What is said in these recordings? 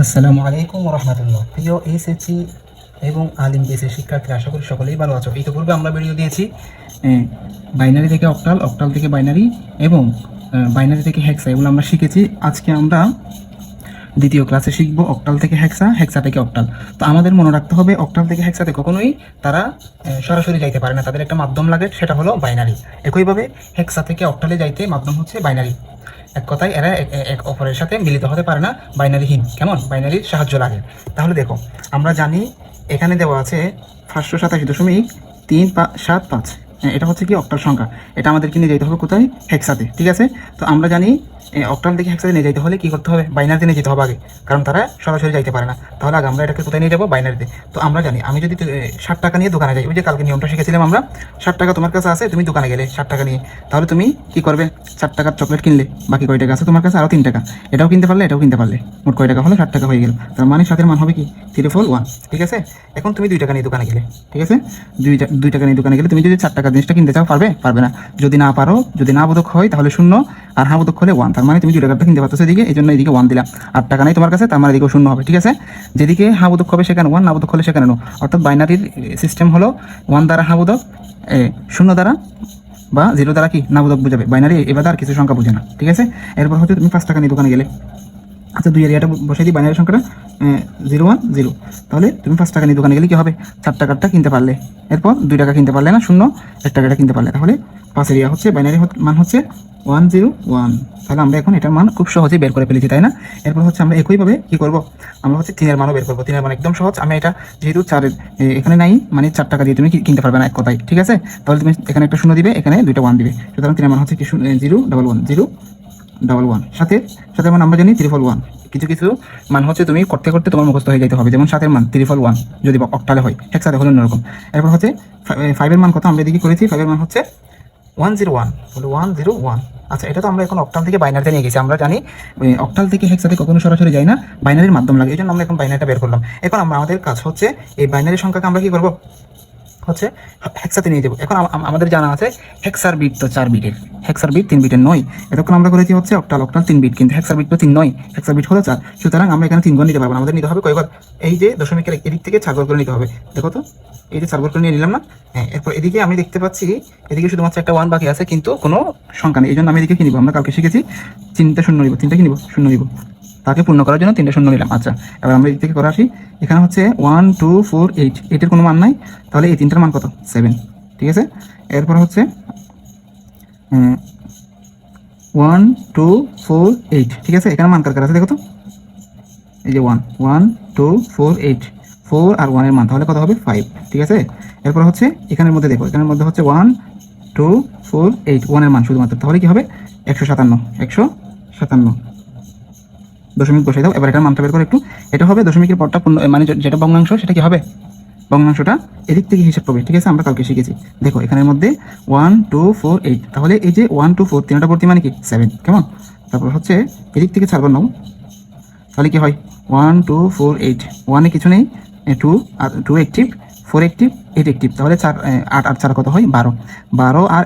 আসসালামু আলাইকুম রহমতুল্লাহ। প্রিয় এসএসসি এবং আলিম বেসের শিক্ষার্থীরা, আশা করি সকলেই ভালো আছো। ইতিপূর্বে আমরা ভিডিও দিয়েছি বাইনারি থেকে অক্টাল, অক্টাল থেকে বাইনারি এবং বাইনারি থেকে হেক্সা, এগুলো আমরা শিখেছি। আজকে আমরা দ্বিতীয় ক্লাসে শিখবো অক্টাল থেকে হেক্সা, হেক্সা থেকে অক্টাল। তো আমাদের মনে রাখতে হবে, অক্টাল থেকে হেক্সাতে কখনোই তারা সরাসরি যাইতে পারে না, তাদের একটা মাধ্যম লাগে, সেটা হলো বাইনারি। একইভাবে হেক্সা থেকে অক্টালে যাইতে মাধ্যম হচ্ছে বাইনারি। এক কথায় এরা এক অপরের সাথে মিলিত হতে পারে না, বাইনারিহীন। কেমন? বাইনারির সাহায্য লাগে। তাহলে দেখো, আমরা জানি এখানে দেওয়া আছে 587.375। এটা হচ্ছে কি অক্টাল সংখ্যা। এটা আমাদেরকে নিয়ে যেতে হবে কোথায়? হেক্সাতে। ঠিক আছে। তো আমরা জানি অক্টাল থেকে হেক্সাতে নিয়ে যেতে হলে কি করতে হবে? বাইনারিতে নিয়ে যেতে হবে আগে, কারণ তারা সরাসরি যাইতে পারে না। তাহলে আগে আমরা এটাকে কোথায় নিয়ে যাবো? বাইনারিতে। তো আমরা জানি, আমি যদি 60 টাকা নিয়ে দোকানে যাই, ওই যে কালকে নিয়মটা শিখেছিলাম আমরা, 60 টাকা তোমার কাছে আছে, তুমি দোকানে গেলে 60 টাকা নিয়ে, তাহলে তুমি কি করবে? 4 টাকার চকলেট কিনলে, বাকি কয় টাকা আছে তোমার কাছে? আরও 3 টাকা। এটাও কিনতে পারলে, এটাও কিনতে পারলে, মোট কয় টাকা হলো? 60 টাকা হয়ে গেল। তার মানে 7-এর মান হবে কি? 341। ঠিক আছে। এখন তুমি 2 টাকা নিয়ে দোকানে গেলে, ঠিক আছে, 2 টাকা নিয়ে দোকানে গেলে তুমি যদি 4 টাকার জিনিসটা কিনতে চাও, পারবে? পারবে না। যদি না পারো, যদি না বোধক হয় তাহলে 0, আর হ্যাঁ বোধক হলে 1। তার মানে তুমি 2 টাকাটা কিনতে পারতেছো এদিকে, এই জন্য এদিকে 1 দিলাম। 8 টাকা নেই তোমার কাছে, তার মানে এদিকেও 0 হবে। ঠিক আছে। যেদিকে হ্যাঁ বোধক হবে সেখানে 1, না বোধক হলে সেখানে 0। অর্থাৎ বাইনারির সিস্টেম হলো 1 দ্বারা হ্যাঁ বোধক, 0 দ্বারা বা 0 দ্বারা কি না বোধক বোঝাবে। বাইনারি এবার আর কিছু সংখ্যা বোঝে না। ঠিক আছে। এরপর হচ্ছে তুমি 5 টাকা নিয়ে দোকানে গেলে, আচ্ছা 2 এরিয়াটা বসে দিই, বাইনারি সংখ্যাটা 010। তাহলে তুমি 5 টাকা নিয়ে দোকানে গেলে কি হবে? 4 টাকারটা কিনতে পারলে, এরপর 2 টাকা কিনতে পারলে না, 0, 1 টাকাটা কিনতে পারলে। তাহলে 5 এরিয়া হচ্ছে, বাইনারি মান হচ্ছে 101। তাহলে আমরা এখন এটার মান খুব সহজেই বের করে ফেলেছি, তাই না? এরপর হচ্ছে আমরা একইভাবে কি করব? আমরা হচ্ছে 3-এর মানও বের করবো। 3-এর মান একদম সহজ। আমি এটা যেহেতু 4-এর এখানে নাই, মানে 4 টাকা দিয়ে তুমি কিনতে পারবে না এক কথায়। ঠিক আছে। তাহলে তুমি এখানে একটা 0 দিবে, এখানে 2টা 1 দিবে। সুতরাং 3-এর মান হচ্ছে কি? 011 সাথে সাথে মান আমরা জানি 341। কিছু কিছু মান হচ্ছে তুমি করতে করতে তোমার মুখস্থ হয়ে যেতে হবে। যেমন 7-এর মান 341 যদি অক্টালে হয়, হেক্সাতে হলে অন্যরকম। এরপর হচ্ছে 5-এর মান কত আমরা এদিকে করেছি? 5-এর মান হচ্ছে 101, বলে 101। আচ্ছা, এটা তো আমরা এখন অক্টাল থেকে বাইনারিতে নিয়ে গেছি। আমরা জানি অক্টাল থেকে হেক্সাতে কখনো সরাসরি যায় না, বাইনারির মাধ্যম লাগে। এই জন্য আমরা এখন বাইনারিটা বের করলাম। এখন আমাদের কাজ হচ্ছে এই বাইনারি সংখ্যাকে আমরা কি করবো? হচ্ছে হেক্সাতে নিয়ে যাবো। এখন আমাদের জানা আছে হেক্সার বিট তো 4 বিটের, হেক্সার বিট 3 বিটের নয়। এতক্ষণ আমরা করেছি হচ্ছে অক্টাল, অক্টাল 3 বিট, কিন্তু হেক্সার বিট তো 3 নয়, হেক্সার বিট হলো 4। সুতরাং আমরা এখানে 3 ঘর নিতে পারবো না, আমাদের নিতে হবে কয় ঘর? এই যে দশমিকের এদিক থেকে 4 ঘর করে নিতে হবে। দেখো তো, এই যে 4 ঘর করে নিয়ে নিলাম না? হ্যাঁ। এরপর এদিকে আমি দেখতে পাচ্ছি এদিকে শুধুমাত্র একটা 1 বাকি আছে, কিন্তু কোনো সংখ্যা নেই। এই জন্য আমি এদিকে কি নিব? আমরা কালকে শিখেছি 3টা 0 নিব। 3টা কি নিব? 0 নিব। তাকে পূর্ণ করার জন্য 3টা 0 নিলাম। আচ্ছা, এবার আমরা এদিক থেকে করে আসি। এখানে হচ্ছে 1 2 4 8, 8-এর কোনো মান নাই, তাহলে এই 3টার মান কত? 7। ঠিক আছে। এরপর হচ্ছে 1 2 4 8। ঠিক আছে। এখানে মান কার কার আছে দেখো তো, এই যে 1 1 2 4 8, 4 আর 1-এর মান, তাহলে কত হবে? 5। ঠিক আছে। এরপর হচ্ছে এখানের মধ্যে দেখো, এখানের মধ্যে হচ্ছে 1 2 4 8, 1-এর মান শুধুমাত্র, তাহলে কি হবে? 157, 157। দশমিক বসাই দাও। এবার এটার মানটা বের করে একটু। এটা হবে দশমিকের পরটা পূর্ণ, মানে যেটা ভগ্নাংশ সেটা কি হবে? ভগ্নাংশটা এদিক থেকে হিসাব করবে। ঠিক আছে। আমরা কালকে শিখেছি। দেখো এখানের মধ্যে 1 2 4 8, তাহলে এই যে 1 2 4 3টা ভর্তি মানে কি? 7। কেমন? তারপর হচ্ছে এদিক থেকে 4 বার নাও, তাহলে কি হয়? 1 2 4 8, 1-এ কিছু নেই, 2 আর 2 অ্যাক্টিভ, 4 অ্যাক্টিভ, 8 অ্যাক্টিভ, তাহলে 4 8 আর 4 কত হয়? 12। 12 আর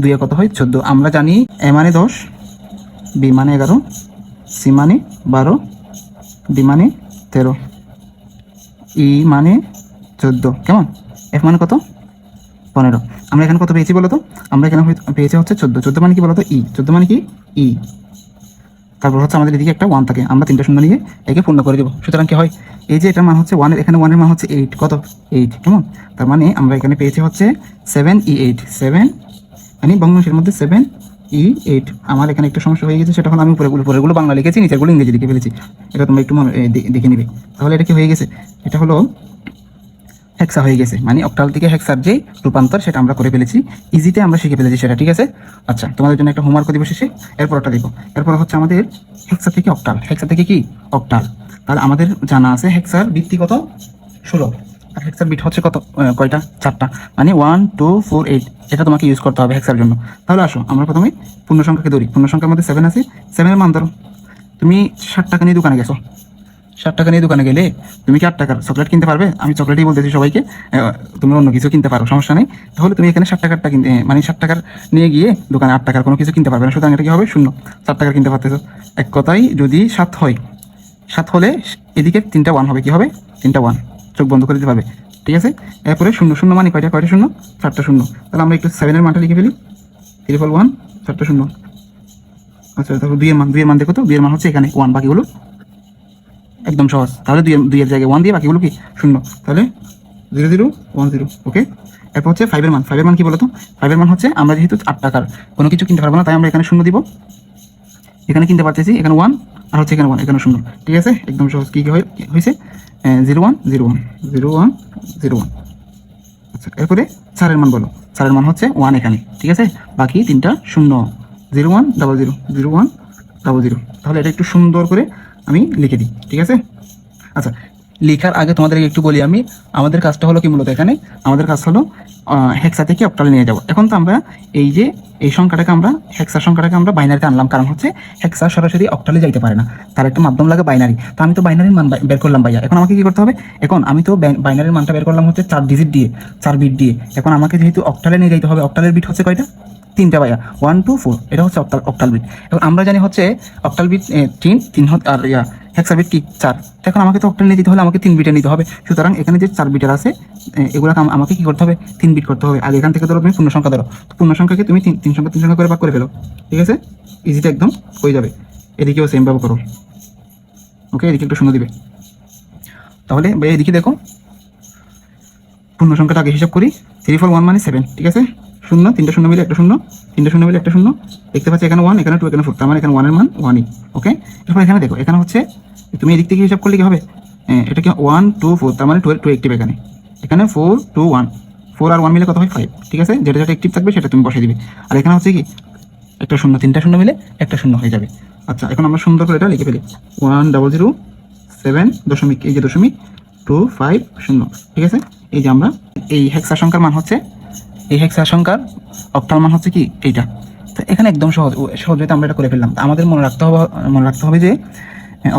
2 কত হয়? 14। আমরা জানি এ মানে 10, বি মানে 11, সি মানে 12, ডি মানে 13, ই মানে 14। কেমন? এফ মানে কত? 15। আমরা এখানে কত পেয়েছি বলো তো? আমরা এখানে পেয়েছি হচ্ছে 14। 14 মানে কি বলো তো? ই। 14 মানে কি? ই। তারপর হচ্ছে আমাদের এদিকে একটা 1 থাকে, আমরা 3টা 0 নিয়ে একে পূর্ণ করে দেবো। সুতরাং কি হয়? এই যে এটার মান হচ্ছে 1-এর, এখানে 1-এর মান হচ্ছে 8। কত? 8। কেমন? তার মানে আমরা এখানে পেয়েছি হচ্ছে 7E8, 7, মানে ভগ্নাংশের মধ্যে 7E8। আমার এখানে একটা সমস্যা হয়ে গেছে, সেটা হলো আমি উপরেগুলো বাংলা লিখেছি, নিচেরগুলো ইংরেজি লিখে ফেলেছি। এটা তোমরা একটু দেখে নিবে। তাহলে এটা কি হয়ে গেছে? এটা হলো হেক্সা হয়ে গেছে, মানে অক্টাল থেকে হেক্সার যে রূপান্তর সেটা আমরা করে ফেলেছি, ইজিতে আমরা শিখে ফেলেছি সেটা। ঠিক আছে। আচ্ছা, তোমাদের জন্য একটা হোমওয়ার্ক দিব শেষে, এরপরটা দেখো। এরপর হচ্ছে আমাদের হেক্সা থেকে অক্টাল, হেক্সা থেকে কি? অক্টাল। তাহলে আমাদের জানা আছে হেক্সার ভিত্তি কত? 16, আর হেক্সার বিট হচ্ছে কত? কয়টা? 4টা, মানে 1 2 4 8। এটা তোমাকে ইউজ করতে হবে হেক্সার জন্য। তাহলে আসো আমরা প্রথমে পূর্ণ সংখ্যাকে ধরি। পূর্ণ সংখ্যার মধ্যে 7 আছে, 7-এর মান ধরো। তুমি 60 টাকা নিয়ে দোকানে গেছো, 60 টাকা নিয়ে দোকানে গেলে তুমি কি 8 টাকার চকলেট কিনতে পারবে? আমি চকলেটই বলতেছি সবাইকে, তুমি অন্য কিছু কিনতে পারো, সমস্যা নেই। তাহলে তুমি এখানে 60 টাকারটা কিনতে, মানে 60 টাকার নিয়ে গিয়ে দোকানে 8 টাকার কোনো কিছু কিনতে পারবে না। সুতরাং এটা কি হবে? 0। 4 টাকার কিনতে পারতেছো। এক কথায় যদি 7 হয়, 7 হলে এদিকে 3টা 1 হবে, কি হবে 3টা 1, চোখ বন্ধ করে দিতে পারবে, ঠিক আছে। এরপরে 0 0 মানে কয়টা 0, 4টা 0। তাহলে আমরা একটু 7 এর মানটা লিখে ফেলি, 311 4টা 0। আচ্ছা তারপর 2 এর মান দেখো তো, 2 এর মান হচ্ছে এখানে 1, বাকিগুলো একদম সহজ। তাহলে 2 এর জায়গায় 1 দিয়ে বাকিগুলো কি 0, তাহলে 0 0 1 0, ওকে। এরপর হচ্ছে 5 এর মান, 5 এর মান কি বলতো, 5 এর মান হচ্ছে আমরা যেহেতু 8 টাকার কোনো কিছু কিনতে পারবো না, তাই আমরা এখানে 0 দিব, এখানে কিনতে পারতেছি, এখানে 1 আর হচ্ছে এখানে 1, এখানে 0, ঠিক আছে, একদম সহজ। কি হয়েছে 0 1 0 1 0 1 0 1। আচ্ছা এরপরে 4 এর মান বলো, 4 এর মান হচ্ছে 1 এখানে, ঠিক আছে, বাকি 3টা 0, 0 1 0 0 0 1 0 0। তাহলে এটা একটু সুন্দর করে আমি লিখে দিই, ঠিক আছে। আচ্ছা লেখার আগে তোমাদেরকে একটু বলি আমি, আমাদের কাজটা হলো কি মূলত এখানে আমাদের কাজ হলো হেক্সা থেকে অক্টালে নিয়ে যাব। এখন তো আমরা এই যে এই সংখ্যাটাকে আমরা হেক্সার সংখ্যাটাকে আমরা বাইনারিতে আনলাম, কারণ হচ্ছে হেক্সা সরাসরি অক্টালে যাইতে পারে না, তার একটা মাধ্যম লাগে বাইনারি। তো আমি তো বাইনারির মান বের করলাম ভাইয়া, এখন আমাকে কি করতে হবে, এখন আমি তো বাইনারির মানটা বের করলাম হচ্ছে 4 ডিজিট দিয়ে, 4 বিট দিয়ে। এখন আমাকে যেহেতু অক্টালে নিয়ে যাইতে হবে, অক্টালের বিট হচ্ছে কয়টা 3টা ভাইয়া, 1 2 4, এটা হচ্ছে অক্টাল বিট। এখন আমরা জানি হচ্ছে অক্টাল বিট 3 আর হেক্সা বিট কি 4। এখন আমাকে তো অক্টাল নিয়ে দিতে হলে আমাকে 3 বিটে নিতে হবে, সুতরাং এখানে যে 4 বিটের আছে এগুলো আমাকে কি করতে হবে 3 বিট করতে হবে। আর এখান থেকে ধরো তুমি পূর্ণ সংখ্যা ধরো, তো পূর্ণ সংখ্যাকে তুমি 3 সংখ্যা করে ভাগ করে ফেলো, ঠিক আছে, ইজিটা একদম হয়ে যাবে। এদিকেও সেম ভাবে করো, ওকে, এদিকে একটু 0 দিবে। তাহলে ভাইয়া এদিকে দেখো পূর্ণ সংখ্যাটা আগে হিসাব করি, 3 4 1 মানে 7, ঠিক আছে, 0 3টা 0 মিলে একটা 0, 3টা 0 মিলে একটা 0, দেখতে পাচ্ছি এখানে 1 এখানে 2 এখানে 4, তার মানে এখানে 1 এর মান 1ই, ওকে। এরপর এখানে দেখো এখানে হচ্ছে তুমি এদিক থেকে হিসাব করলে কি হবে, এটা কি 1 2 4, তার মানে 2 অ্যাক্টিভ, এখানে এখানে 4 2 1, 4 আর 1 মিলে কত হয় 5, ঠিক আছে, যেটা যেটা অ্যাক্টিভ থাকবে সেটা তুমি বসিয়ে দিবে। আর এখানে হচ্ছে কি একটা 0, 3টা 0 মিলে একটা 0 হয়ে যাবে। আচ্ছা এখন আমরা সুন্দর করে এটা লিখে ফেলি, 1 0 0 7 দশমিক, এই যে দশমিক 2 5 0, ঠিক আছে। এই যে আমরা এই হেক্সা সংখ্যার মান হচ্ছে, এই হেক্সা সংখ্যার অক্টাল মান হচ্ছে কি এইটা। তো এখানে একদম সহজে আমরা এটা করে ফেললাম। আমাদের মনে রাখতে হবে যে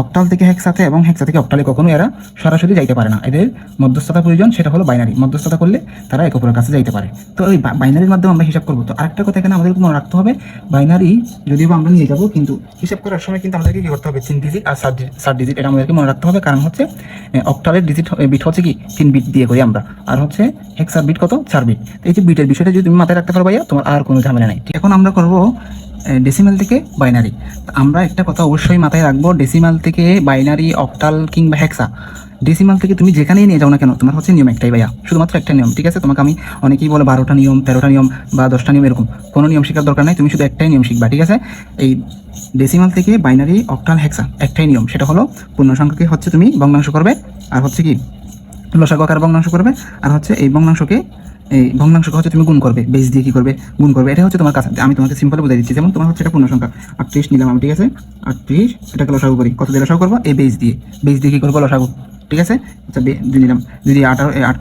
অক্টাল থেকে হেক্সাতে এবং হেক্সা থেকে অক্টালে কখনো এরা সরাসরি যাইতে পারে না, এদের মধ্যস্থতা প্রয়োজন, সেটা হলো বাইনারি। মধ্যস্থতা করলে তারা একে অপরের কাছে যাইতে পারে। তো এই বাইনারির মাধ্যমে আমরা হিসাব করবো। তো আরেকটা কথা এখানে আমাদের মনে রাখতে হবে, বাইনারি যদিও আমরা নিয়ে যাবো, কিন্তু হিসাব করার সময় কিন্তু আমাদেরকে কি করতে হবে 3 ডিজিট আর 7 ডিজিট, এটা আমাদেরকে মনে রাখতে হবে। কারণ হচ্ছে অক্টালের বিট হচ্ছে কি 3 বিট দিয়ে করি আমরা, আর হচ্ছে হেক্সার বিট কত 4 বিট। এই যে বিটের বিষয়টা যদি তুমি মাথায় রাখতে পারো ভাইয়া, তোমার আর কোনো ঝামেলা নাই। এখন আমরা করবো ডেসিমাল থেকে বাইনারি। আমরা একটা কথা অবশ্যই মাথায় রাখবো, ডেসিমাল থেকে বাইনারি, অক্টাল কিংবা হেক্সা, ডেসিমাল থেকে তুমি যেখানেই নিয়ে যাও না কেন, তোমার হচ্ছে নিয়ম একটাই ভাইয়া, শুধুমাত্র একটা নিয়ম, ঠিক আছে। তোমাকে আমি অনেকেই বলে 12টা নিয়ম 13টা নিয়ম বা 10টা নিয়ম, এরকম কোনো নিয়ম শেখার দরকার নাই, তুমি শুধু একটাই নিয়ম শিখবা, ঠিক আছে। এই ডেসিমাল থেকে বাইনারি, অক্টাল, হেক্সা একটাই নিয়ম, সেটা হলো পূর্ণ সংখ্যাকে হচ্ছে তুমি ভগ্নাংশ করবে, আর হচ্ছে কি লসাগু আকারে ভগ্নাংশ করবে, আর হচ্ছে এই ভগ্নাংশকে হচ্ছে তুমি গুণ করবে, বেস দিয়ে কি করবে গুণ করবে। এটা হচ্ছে তোমার কাছে, আমি তোমাকে সিম্পল বুঝাই দিচ্ছি। যেমন তোমার হচ্ছে এটা পূর্ণ সংখ্যা 38 নিলাম আমি, ঠিক আছে, 38, এটাকে লসাগু করি, কত দিয়ে লসাগু করবো এই বেস দিয়ে কি করবো লসাগু, ঠিক আছে। আচ্ছা 2 নিলাম, যদি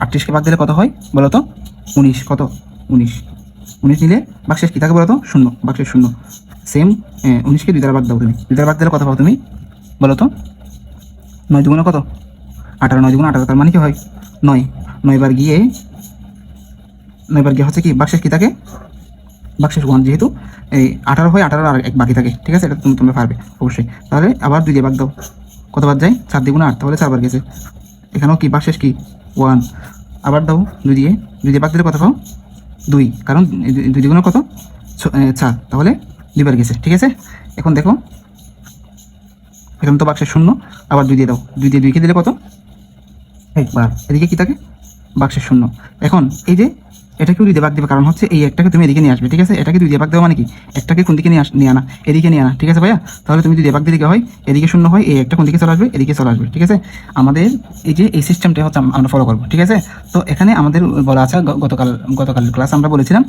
38কে ভাগ দিলে কত হয় বলো তো 19, কত 19 নিলে বাক্সেস কি থাকে বলো তো 0, বাক্সেস 0। সেম 19কে 2 দ্বারা ভাগ দাও, তুমি 2 দ্বারা ভাগ দিলে কত পাবো তুমি বলো তো, 9 দুগুণে কত 18, 9 দুগুণে 18, তার মানে কি হয় 9 বার গিয়ে হচ্ছে কি বাক্সেস কি থাকে বাক্সেস 1, যেহেতু এই 18 হয় 18 আর 1 বাকি থাকে, ঠিক আছে, এটা তোমরা পারবে অবশ্যই। তাহলে আবার 2 দিয়ে ভাগ দাও, কত বার যায় 4 দ্বিগুণে 8, তাহলে 4 বার গেছে। এখানেও কি বাক্সেস কি 1, আবার দাও 2 দিয়ে ভাগ দিলে কত পাও 2, কারণ 2 দ্বিগুণে কত 4, তাহলে 2 বার গেছে, ঠিক আছে। এখন দেখো এখন তো বাক্সের 0, আবার 2 দিয়ে দাও, 2 দিয়ে 2কে দিলে কত 1 বার, এদিকে কি থাকে বাক্সের 0। এখন এই যে এটাকেও 2 দিয়ে ভাগ দেবে, কারণ হচ্ছে এই একটাকে তুমি এদিকে নিয়ে আসবে, ঠিক আছে, এটাকে 2 দিয়ে ভাগ দেওয়া মানে কি একটাকে কোন দিকে নিয়ে আনা, এদিকে নিয়ে আনা, ঠিক আছে ভাইয়া। তাহলে তুমি 2 দিয়ে ভাগ দিলে কি হয় এদিকে 0 হয়, এই একটা কোন দিকে চলে আসবে এদিকে চলে আসবে, ঠিক আছে। আমাদের এই যে এই সিস্টেমটা হচ্ছে আমরা ফলো করবো, ঠিক আছে। তো এখানে আমাদের বলা আছে গতকাল ক্লাস আমরা বলেছিলাম,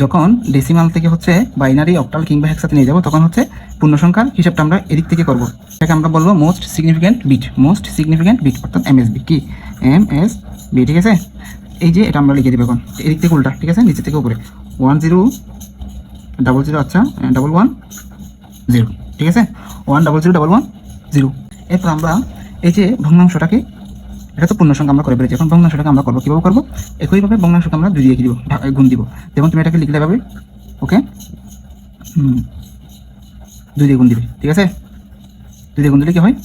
যখন ডেসিমাল থেকে হচ্ছে বাইনারি, অক্টাল কিংবা হেক্সাতে নিয়ে যাবো, তখন হচ্ছে পূর্ণ সংখ্যার হিসাবটা আমরা এদিক থেকে করবো। এটাকে আমরা বলবো মোস্ট সিগনিফিক্যান্ট বিট, অর্থাৎ এমএসবি, কি এমএসবি, ঠিক আছে। এই যে এটা আমরা লিখে দেবো এখন এদিক থেকে উল্টা, ঠিক আছে, নিচে থেকে উপরে 1 0 0 0, আচ্ছা 1 1 0, ঠিক আছে, 1 0 0 1 1 0। এরপর আমরা এই যে ভগ্নাংশটাকে, এটা তো পূর্ণ সংখ্যা আমরা করে পেরেছি, এখন ভগ্নাংশটাকে আমরা করবো কীভাবে করবো, একইভাবে ভগ্নাংশকে আমরা 2 দিয়ে কি দিব গুণ দিব। যেমন তুমি এটাকে লিখলে পাবে, ওকে 2 দিয়ে গুণ দিবে, ঠিক আছে, 2 দিয়ে গুণ দিলে কি হয়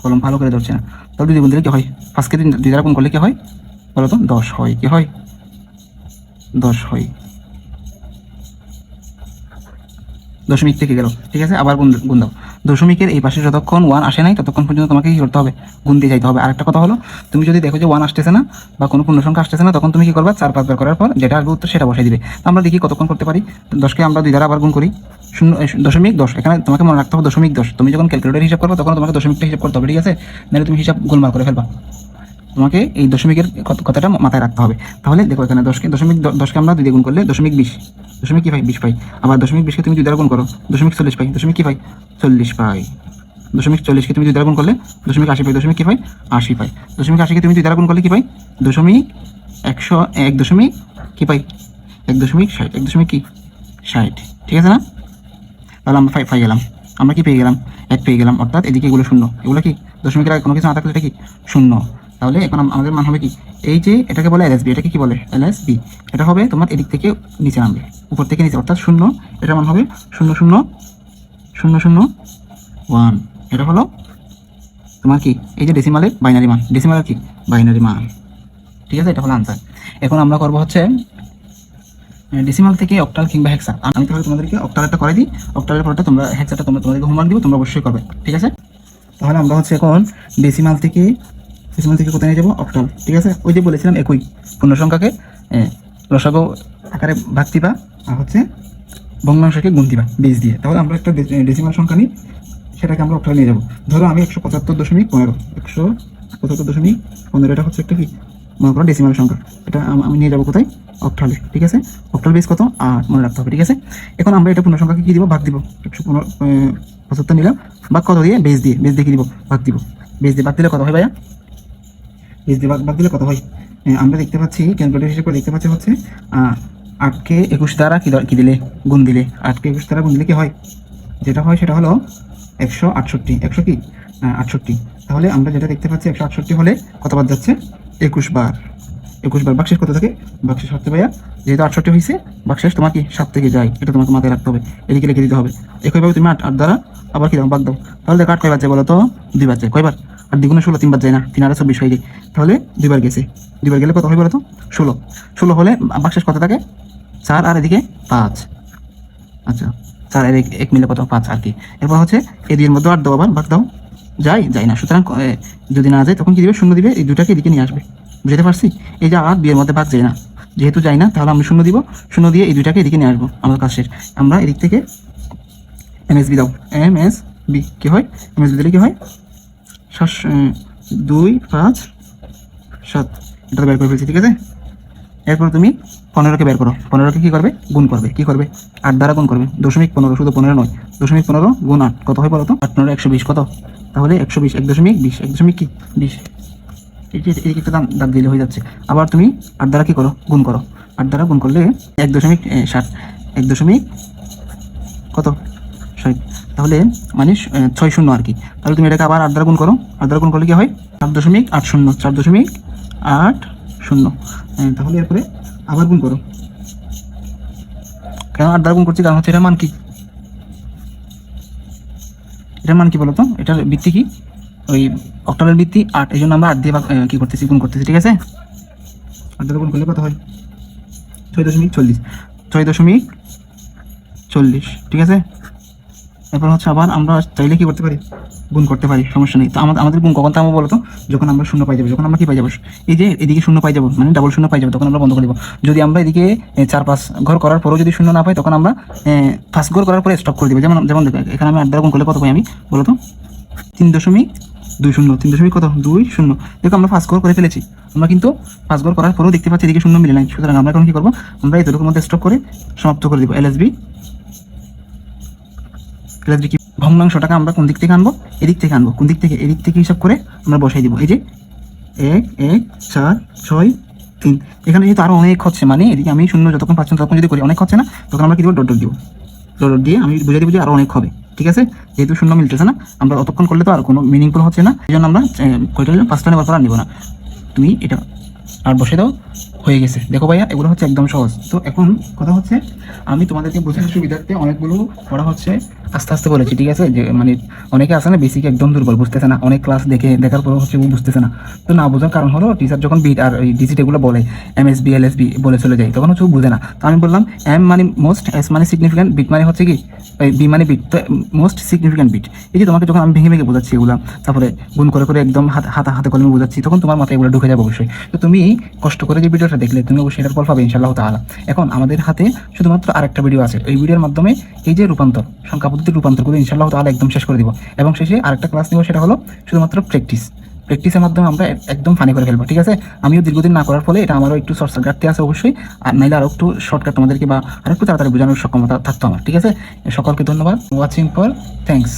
কলম ভালো করে ধরছে না। তাহলে 2 দিয়ে গুণ দিলে কি হয়? 5কে 2 দ্বারা গুণ করলে কি হয় বলো তো? 10 হয়। কি হয়? 10 হয়। দশমিক থেকে গেল, ঠিক আছে, আবার গুণ দাও। দশমিকের এই পাশে যতক্ষণ 1 আসে নাই ততক্ষণ পর্যন্ত তোমাকে কি করতে হবে? গুণ দিয়ে যাইতে হবে। আরেকটা কথা হলো, তুমি যদি দেখো যে 1 আসতেছে না বা কোনো পূর্ণ সংখ্যা আসতেছে না, তখন তুমি কি করবা? 4-5 বার করার পর যেটা আসবে উত্তর সেটা বসাই দিবে। তো আমরা দেখি কতক্ষণ করতে পারি। 10কে আমরা 2 দ্বারা আবার গুণ করি, 0.10। এখানে তোমাকে মনে রাখতে হবে 0.10। তুমি যখন ক্যালকুলেটর হিসাব করবে তখন তোমাকে দশমিকটা হিসাব করতে হবে, ঠিক আছে? নাহলে তুমি হিসাব গোলমাল করে ফেলবা। তোমাকে এই দশমিকের কথাটা মাথায় রাখতে হবে। তাহলে দেখো এখানে 10কে আমরা 2 দিয়ে গুণ করলে 0.20, দশমিক কি পাই? 20 পাই। আবার 20কে তুমি 2 দ্বারা গুণ করো, 0.40 পাই। দশমিক কি পাই? 40 পাই। 0.40কে তুমি 2 দ্বারা গুণ করলে 0.80 পাই। দশমিক কি পাই? 80 পাই। 0.80কে তুমি 2 দ্বারা গুণ করলে কি পাই? 1 দশমিক কি পাই? 1.60। 1 কি 60, ঠিক আছে না? তাহলে আমরা 5 গেলাম। আমরা কি পেয়ে গেলাম? 1 পেয়ে গেলাম, অর্থাৎ এদিকে এগুলো শূন্য। এগুলো কি দশমিকের আগে কোনো কিছু না থাকলে এটা কি শূন্য। তাহলে এখন আমাদের মান হবে কি? এই যে এটাকে বলে এলএসবি, এটাকে কি বলে? এলএসবি। এটা হবে তোমার এদিক থেকে নিচে নামবে, উপর থেকে নিচে, অর্থাৎ শূন্য। এটার মান হবে 0.00001। এটা হলো তোমার কি এই যে ডেসিমালের বাইনারি মান, ডেসিমালের কি বাইনারি মান, ঠিক আছে? এটা হলো আনসার। এখন আমরা করবো হচ্ছে ডেসিমাল থেকে অক্টাল কিংবা হেক্সা। আমি তাহলে তোমাদেরকে অক্টালটা করে দিই, অক্টালের পরটা তোমরা হেক্সাটা তোমাদেরকে হোমওয়ার্ক দিব, তোমরা অবশ্যই করবে, ঠিক আছে? তাহলে আমরা হচ্ছে এখন ডেসিমাল থেকে কোথায় নিয়ে যাবো? অক্টাল, ঠিক আছে? ওই যে বলেছিলাম একই পূর্ণ সংখ্যাকে লসাগু আকারে ভাগ দিবা আর হচ্ছে ভগ্নাংশকে গুণ দিবা বেস দিয়ে। তাহলে আমরা একটা ডেসিমাল সংখ্যা নিই, সেটাকে আমরা অক্টালে নিয়ে যাবো। ধরো আমি 175.15, 175.15, এটা হচ্ছে একটা কি মনে করো ডেসিমাল সংখ্যা। এটা আমি নিয়ে যাবো কোথায়? অক্টালে, ঠিক আছে? অক্টাল বেস কত? 8 মনে রাখতে হবে, ঠিক আছে? এখন আমরা এটা পূর্ণ সংখ্যাকে কি দিব? ভাগ দিব। 175 নিলাম, ভাগ কত দিয়ে? বেস দিয়ে কি দিব? ভাগ দিব। বেস দিয়ে ভাগ দিলে কত হয় ভাইয়া? বেস দিয়ে ভাগ দিলে কত হয়? আমরা দেখতে পাচ্ছি, ক্যালকুলেটর হিসেবে দেখতে পাচ্ছি হচ্ছে 8কে 21 দ্বারা কি দিলে? গুণ দিলে। 8কে 21 দ্বারা গুণ দিলে কি হয়? যেটা হয় সেটা হলো 168। 100 কি 68। তাহলে আমরা যেটা দেখতে পাচ্ছি 168 হলে কত বার যাচ্ছে? 21 বার। 21 বার। বাক্সেস কত থাকে? বাক্সেস 7 ভাইয়া। যেহেতু 68 হয়েছে, বাক্সেস তোমার কি 7 থেকে যায়, এটা তোমাকে মাথায় রাখতে হবে, এদিকে লিখে দিতে হবে। একইভাবে তুমি 8 দ্বারা আবার কি দাও? ভাগ দাও। তাহলে দেখো 8 কয়বার যায় বলো তো? 2 বার যায়। কয়বার? 8 দ্বিগুণে 16, 3 বার যায় না, 3 আর 24 হয়ে যায়। তাহলে 2 বার গেছে। 2 বার গেলে কত হয় বলো তো? 16 হলে বাক্সেস কত থাকে? 4 আর এদিকে 5। আচ্ছা, 4 আর 1 মিলে কত? 5 আর কি। এরপর হচ্ছে এই 2 এর মধ্যে 8 দাও, আবার ভাগ দাও। যায় না। সুতরাং যদি না যায় তখন কি দিবে? 0 দিবে। এই দুটাকে এদিকে নিয়ে আসবে। বুঝতে পারছি? এই যে 8 2 এর মধ্যে ভাগ যায় না, যেহেতু যায় না তাহলে আমরা 0 দিব। 0 দিয়ে এই দুটাকে এদিকে নিয়ে আসবো। আমার কাজ শেষ। আমরা এদিক থেকে এমএসবি দাও। এমএসবি কি হয়? এমএসবি দিলে কি হয়? 2 5 7, এটা বের করে ফেলছি, ঠিক আছে? এরপর তুমি 15কে বের করো। 15কে কি করবে? গুণ করবে। কি করবে? 8 দ্বারা গুণ করবে। 0.15, শুধু 15 নয়, 0.15 গুণ 8 কত হয় বলো তো? 8 9 120 কত? তাহলে 120, 1.20, 1 কি 20। এই একটা দাগ দিলে হয়ে যাচ্ছে। আবার তুমি 8 দ্বারা কি করো? গুণ করো। 8 দ্বারা গুণ করলে 1.60, 1 কত 60। তাহলে মানে 60 আর কি। তাহলে তুমি এটাকে আবার 8 দ্বারা গুণ করো। 8 দ্বারা গুণ করলে কি হয়? 4.80, 4.80। তাহলে এরপরে আবার গুণ করো। কেন 8 দ্বারা গুণ করছি? কারণ হচ্ছে এটার মান কি? এটার মান কি বলতো? এটার ভিত্তি কি? ওই অক্টালের ভিত্তি 8, এই জন্য আমরা 8 দিয়ে কি করতেছি? গুণ করতেছি, ঠিক আছে? 8 দ্বারা গুণ করলে কত হয়? 6.40, 6.40, ঠিক আছে? এরপর হচ্ছে আবার আমরা চাইলে কি করতে পারি? গুণ করতে পারি, সমস্যা নেই। তো আমাদের গুণ কখন থামবো বলো তো? যখন আমরা 0 পাই যাবো। যখন আমরা কি পাই যাবো? এই যে এদিকে 0 পাই যাবো, মানে ডাবল 0 পাই যাবো, তখন আমরা বন্ধ করে দেবো। যদি আমরা এদিকে 4-5 ঘর করার পরেও যদি 0 না পাই, তখন আমরা 5 ঘর করার পরে স্টপ করে দেবো। যেমন দেখো এখানে আমি 8 দ্বারা গুণ করলে কত পাই আমি বলো তো? 3.20, 3 কত 20। দেখো আমরা 5 ঘর করে ফেলেছি। আমরা কিন্তু 5 ঘর করার পরেও দেখতে পাচ্ছি এদিকে 0 মিলে নাই। সুতরাং আমরা এখন কি করবো? আমরা এই দুটোর মধ্যে স্টপ করে সমাপ্ত করে দিব। এলএসবি কি ভগ্নাংশটাকে আমরা কোন দিক থেকে আনবো? এদিক থেকে আনবো। কোন দিক থেকে? এদিক থেকে হিসাব করে আমরা বসাই দিব। এই যে 1 1 4 6 3। এখানে যেহেতু আরো অনেক হচ্ছে, মানে এদিকে আমি 0 যতক্ষণ পাচ্ছেন ততক্ষণ যদি করি অনেক হচ্ছে না, তখন আমরা কি দিব? ডট দিব। ডট দিয়ে আমি বুঝিয়ে দিব যে আরো অনেক হবে, ঠিক আছে? যেহেতু 0 মিলতেছে না, আমরা অতক্ষণ করলে তো আর কোনো মিনিংফুল হচ্ছে না, এই জন্য আমরা কয়টা 5টা নেবার পর আর নিব না। তুমি এটা আর বসে দাও, হয়ে গেছে। দেখো ভাইয়া, এগুলো হচ্ছে একদম সহজ। তো এখন কথা হচ্ছে, আমি তোমাদেরকে বোঝানোর সুবিধার্থে অনেকগুলো পড়া হচ্ছে আস্তে আস্তে বলেছি, ঠিক আছে? যে মানে অনেকে আছে না বেসিক একদম দুর্বল, বুঝতেছে না, অনেক ক্লাস দেখার পর হচ্ছে ও বুঝতেছে না। তো না বোঝার কারণ হলো টিচার যখন বিট আর এই ডিজিট এগুলো বলে, এমএসবি এলএসবি বলে চলে যায়, তখন হচ্ছে ও বুঝে না। তো আমি বললাম এম মানে মোস্ট, এস মানে সিগনিফিক্যান্ট, বিট মানে হচ্ছে কি বি মানে বিট, তো মোস্ট সিগনিফিক্যান্ট বিট। এই যে তোমাকে যখন আমি ভেঙে ভেঙে বোঝাচ্ছি এগুলো, তারপরে গুণ করে করে একদম হাতে হাতে কলমে বোঝাচ্ছি, তখন তোমার মাথায় এগুলো ঢুকে যাবে অবশ্যই। তো তুমি কষ্ট করে যে ভিডিওটা দেখলে তুমি অবশ্যই এটার ফল পাবে ইনশাআল্লাহ তাআলা। এখন আমাদের হাতে শুধুমাত্র আরেকটা ভিডিও আছে, এই ভিডিওর মাধ্যমে এই যে রূপান্তর, সংখ্যা পদ্ধতির রূপান্তরগুলো ইনশাআল্লাহ তাআলা একদম শেষ করে দিব। এবং শেষে আরেকটা ক্লাস নিব, সেটা হলো শুধুমাত্র প্র্যাকটিসের মাধ্যমে আমরা একদম ফানি করে ফেলবো, ঠিক আছে? আমিও দীর্ঘদিন না করার ফলে এটা আমারও একটু সরসার ঘাটতি আছে অবশ্যই, আর নাইলে আরও একটু শর্টকাট তোমাদেরকে বা আরও একটু তাড়াতাড়ি বোঝানোর সক্ষমতা থাকতো আমার, ঠিক আছে? সকলকে ধন্যবাদ ওয়াচিং ফর, থ্যাঙ্কস।